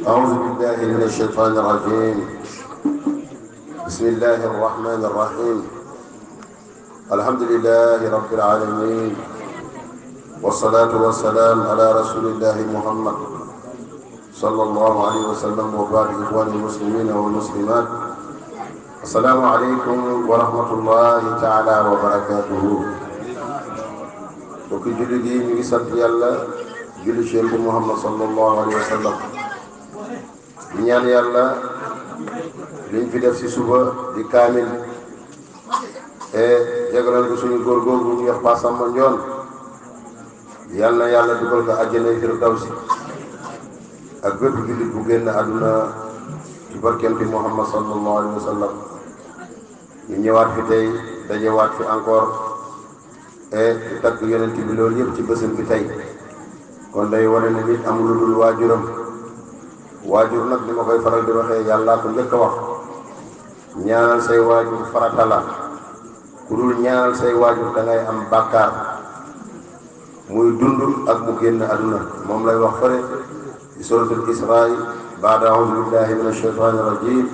أعوذ بالله من الشيطان الرجيم. بسم الله الرحمن الرحيم. الحمد لله رب العالمين، والصلاة والسلام على رسول الله محمد صلى الله عليه وسلم. وبعد إخواني المسلمين والمسلمات، السلام عليكم ورحمة الله تعالى وبركاته. وكي جلدي من سنت يالله جل شيخ محمد صلى الله عليه وسلم. ñaan yàlla liñ fi def ci suba di kaamil jagaloon ko suñu góor-góor bu ñuy wax Pa Samba Njoon, yal na yàlla dugal ko àjjana firdawsi ak bépp jullit bu génn àdduna ci barkeem bi Muhammad sallallahu alayhi wa sallam. ñu ñëwaat fi tey dajewaat fi encore di tagg yonent bi, loolu yëpp ci bésam bi tey. kon day wane ne nit amul lu dul waajuram. waajur nag li ma koy faral di waxee, yàllaa ko njëkk a wax, ñaanal say waajur farata la. ku dul ñaanal say waajur da ngay am bàkkaar, muy dund ak mu génn àdduna. moom lay wax fële ci suratul Israa baada a'uuzu billahi min ash-shaytaani rajim,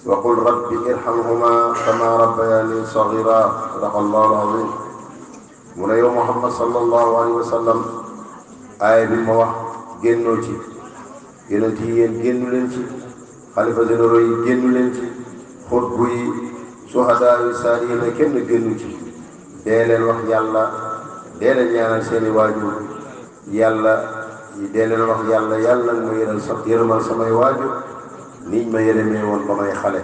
wa qul rabbi irhamhuma kama rabbayani saghira. sadaqa allahu al-azim. mu ne yow Muhammad sallallahu alayhi wa sallam, aaya bi ma wax génnoo ci. yonent yi yéen génnu leen ci, xalifa généraux yi génnu leen ci, xutbu yi, suhadaa yi, saalihiina kenn génnu ci. dee leen wax yàlla, dee leen ñaanal seeni waajur yàlla, dee leen wax yàlla yàlla nag ma yërëmal samay waajur niñ ma yërëmee woon ba may xale.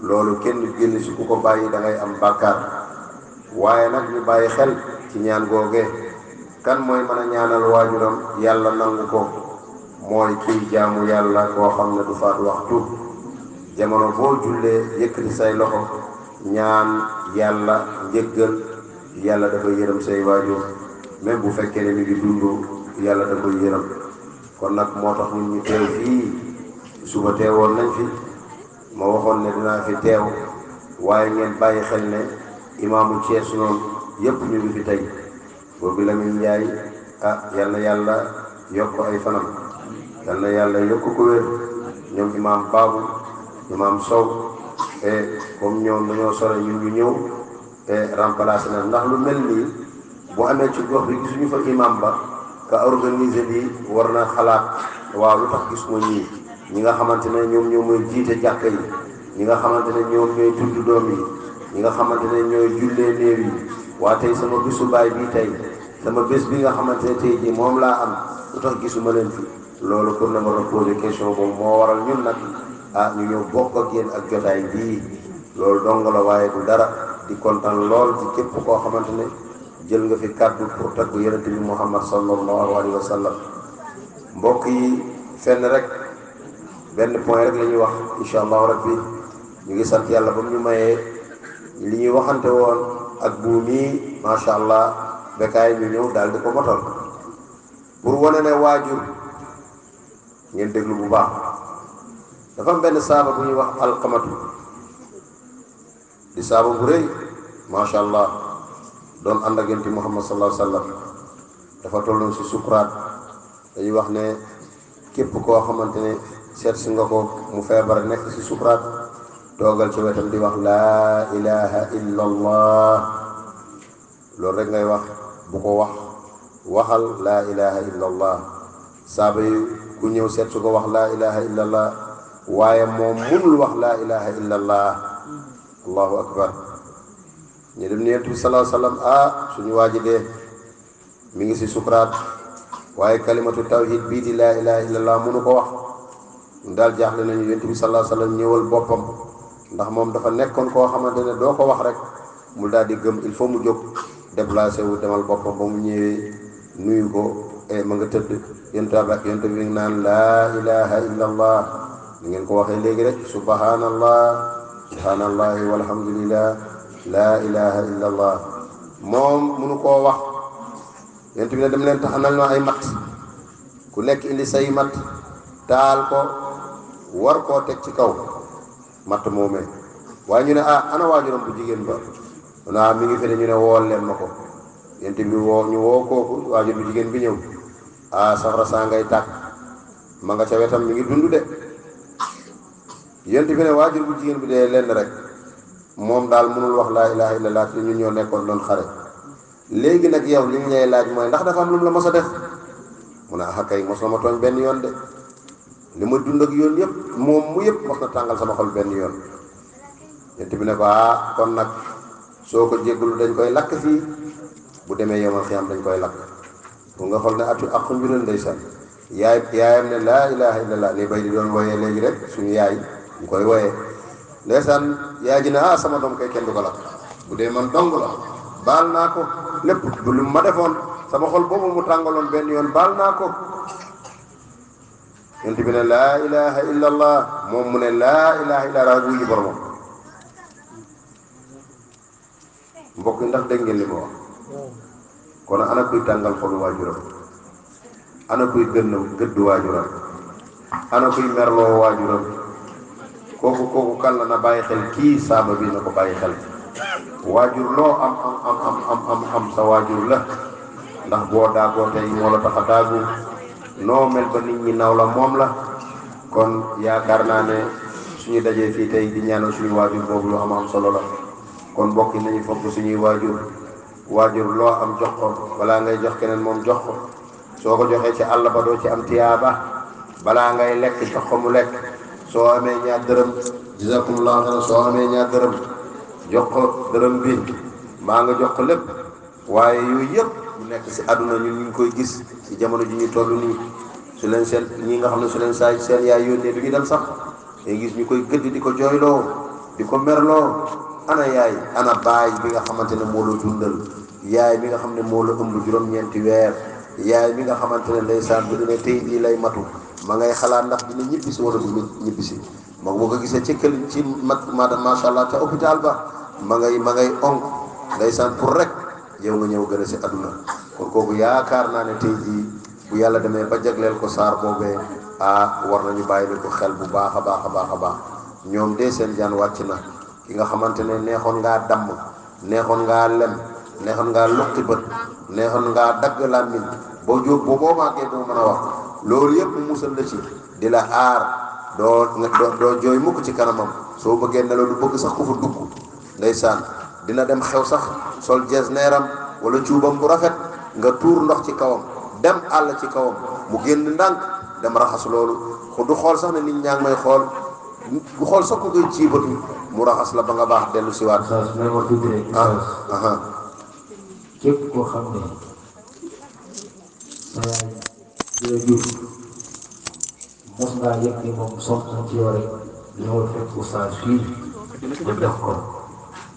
loolu kenn génn ci. ku ko bàyyi da ngay am bàkkaar. waaye nag ñu bàyyi xel ci ñaan googee. kan mooy mën a ñaanal waajuram yàlla nangu ko? mooy kiy jaamu yàlla koo xam ne du faat waxtu. jamono boo jullee yëkkati say loxo ñaan yàlla njëggal, yàlla dafa yërëm say waajur. même bu fekkee ne mi ngi dund, yàlla da koy yërëm. kon nag moo tax ñun ñu teew fii. suba teewoon nañ fi, ma waxoon ne dinaa fi teew, waaye ngeen bàyyi xel ne imaamu Cees noonu yëpp ñu ngi fi tey. boobu Lamin Njaay yal na yàlla yokk ay fanam, yal na yàlla yokk ko wér. ñoom imaam Baabu, imaam Sow, comme ñoom dañoo sore ñun ñu ñëw remplacé na. ndax lu mel nii bu amee ci gox bi gisuñu fa imaam ba, ka organisé bi war na xalaat, waaw lu tax gis ma ñi nga xamante ne ñoom ñoo mooy jiite jàkka yi, ñi nga xamante ne ñoom ñooy tudd doom yi, ñi nga xamante ne ñooy jullee néew yi. waa tey sama bisu baay bii tey, sama bés bi nga xamante ne tey jii moom laa am, lu tax gisuma leen fi? loolu pour na ma la poser question boobu moo waral ñun nag ñu ñëw bokk ak yéen ak jotaay bii. loolu dong la, waaye du dara. di kontaan lool ci képp koo xamante ne jël nga fi kàddu pour tagg yonent bi Muhammad sallallahu alayhi wa sallam. mbokk yi, fenn rek benn point rek la ñuy wax incha allahu rabbi. ñu ngi sant yàlla ba mu ñu mayee li ñuy waxante woon ak buum yi, macha allah, bekkaay ñu ñëw daal di ko motal pour wane ne waajur. ngeen déglu bu baax. dafa am benn saaba bu ñuy wax alqamatu, di saaba bu rëy macha allah, doon ànd ak yonent Muhammad sallallahu alayhi wa sallam. dafa tolloon si sukuraat. dañuy wax ne képp koo xamante ne seet si nga ko mu feebar nekk si sukuraat, toogal ci wetam di wax laa ilaha illa allah. loolu rek ngay wax. bu ko waxal laa ilaha illa allah. saaba yi ku ñëw seet su ko wax laa ilaha illa allah, waaye moom mënul wax laa ilaha illa allah. allahu akbar. ñu dem ni yonent bi sallallahu alayhi wa sallam, suñu waaji dee mi ngi si sukuraat, waaye kalimatu tawhid bii di laa ilaha illa allah mënu ko wax. ñu daal jaaxle nañu. yonent bi sallallahu alayhi wa sallam ñëwal boppam, ndax moom dafa nekkoon koo xamante ne doo ko wax rek mu daal di gëm. il faut mu jóg déplacé wu demal boppam. ba mu ñëwee nuyu ko, ma nga tëdd. yonent bi naan laa ilaha illa allah. ni ngeen ko waxee léegi rek, subhanallah, subhanallahi walhamdulillah, laa ilaha illa allah. moom mënu koo wax. yonent bi ne dem leen taxanal ma ay mat. ku nekk indi say mat, taal ko, war koo teg ci kaw matt moomee. waaye ñu ne ana waajuram bu jigéen ba? mi ngi fi de. ñu ne wool leen ma ko. yonent bi ñu woo kooku waajur bu jigéen bi ñëw. safara saa ngay tàkk. ma nga ca wetam mi ngi dund de yent bi ne waajur bu jigéen bi dee lenn rek moom daal mënul wax laa ilaha illallah te ñun ñoo nekkoon doon xare léegi nag yow li ñu lay laaj mooy ndax dafa am lu mu la mos a def mu ne ah kay mos na ma tooñ benn yoon de li ma dund ak yoon yëpp moom mu yëpp mos na tàngal sama xol benn yoon yent bi ne ko kon nag soo ko jéggul dañ koy lakk fii bu demee yomal xiyam dañ koy lakk bu nga xool ne atu ak mbiral ndeysaan yaayam ne laa ilaha illallah li bay di doon woyee léegi rek suñu yaay ñu koy woyee ndeysaan yaay ji ne sama doom kay kenn du ko lakk bu dee man dong la baal naa ko lépp du lu ma defoon sama xol boobu mu tàngaloon benn yoon baal naa ko yent bi ne laa ilaha illallah moom mu ne laa ilaha illallah wuy ji boromam mbokk yi ndax dégg ngeen li ma wax kon ana kuy tàngal xolu waajuram ana kuy gëdd waajuram ana kuy merloo waajuram kooku kan la na bàyyi xel kii saaba bi na ko bàyyi xel waajur loo am sa waajur la ndax boo daagoo tey moo la tax a daagu noo mel ba nit ñi naw la moom la kon yaakaar naa ne suñu dajee fii tey di ñaanal suñu waajur boobu lu am solo la kon mbokk yi nañu fokk suñuy waajur loo am jox ko balaa ngay jox keneen moom jox ko soo ko joxee ci àll ba doo ci am tiyaaba balaa ngay lekk jox ko mu lekk soo amee ñaar dërëm jazakumullahu xayran soo amee ñaar dërëm jox ko dërëm bi maa nga jox ko lépp waaye yooyu yëpp mu nekk si àdduna ñun ñu ngi koy gis si jamono ji ñu toll nii su leen seen ñi nga xam ne su leen seen yaay yónnee du ñu dem sax ngay gis ñu koy gëdd di ko jooyloo di ko merloo ana yaay ana baay bi nga xamante ne moo la dundal yaay bi nga xam ne moo la ëmb juróom-ñeenti weer yaay bi nga xamante ne ndeysaan bu ñu ne tey jii lay matu ma ngay xalaat ndax dina ñibbisi wala du ñibbisi moom boo ko gisee ci kël ci macha allah ca hôpital ba ma ngay onk ndeysaan pour rek yow nga ñëw gën a si àdduna kon kooku yaakaar naa ne tey jii bu yàlla demee ba jagleel ko saar boobee war nañu bàyyi ko xel bu baax a baax ñoom de seen jaan wàcc na ki nga xamante ne neexoon ngaa damm neexoon ngaa lem neexoon ngaa luqi bët neexoon ngaa dagg làmmiñ boo màggee doo mën a wax loolu yëpp musal la ci di la aar doo jooy mukk ci kanamam soo bëggee nelaw du bëgg sax ku fa dugg ndeysaan dina dem xew sax sol jees neeram wala cuubam bu rafet nga tuur ndox ci kawam dem àll ci kawam mu génn ndànk dem raxas loolu du xool sax ne nit ñaa ngi may xool bu xool sax ko koy ciibatu mu raxas la ba nga baax dellu si waat képp koo xam ne sa yaay di la jur mos ngaa yëg ni moom soxna ci yow rek ñëwal fekk oustaz fii nga jox ko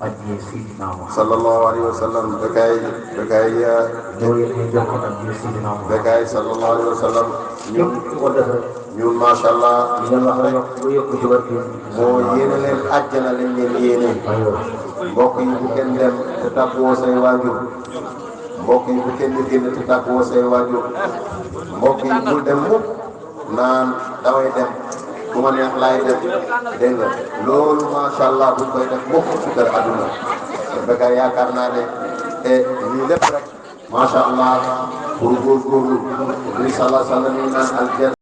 addiya Sidina Muhammad sallallahu alayhi wa sallam ñëw yëg ni jox ko addiya Sidina Muhammad Bekaay sallallahu alayhi wa sallam ñëpp ku ko defee ñun macha allah li nga wax rek bu yokk ci barke moo yéene leen àjjana lañ leen yéene mbokk yi bu kenn dem te tàgguwoo say waajur mbokk yi bu kenn génn te tàgguwoo say waajur mbokk yi bul dem mukk naan damay dem bu ma neex laay dem dégg nga loolu macha allah buñ koy def mukk ci kër àdduna Bekaay yaakaar naa ne te lii lépp rek macha allah pour góorgóorlu li sallallahu alayhi wa sallam naan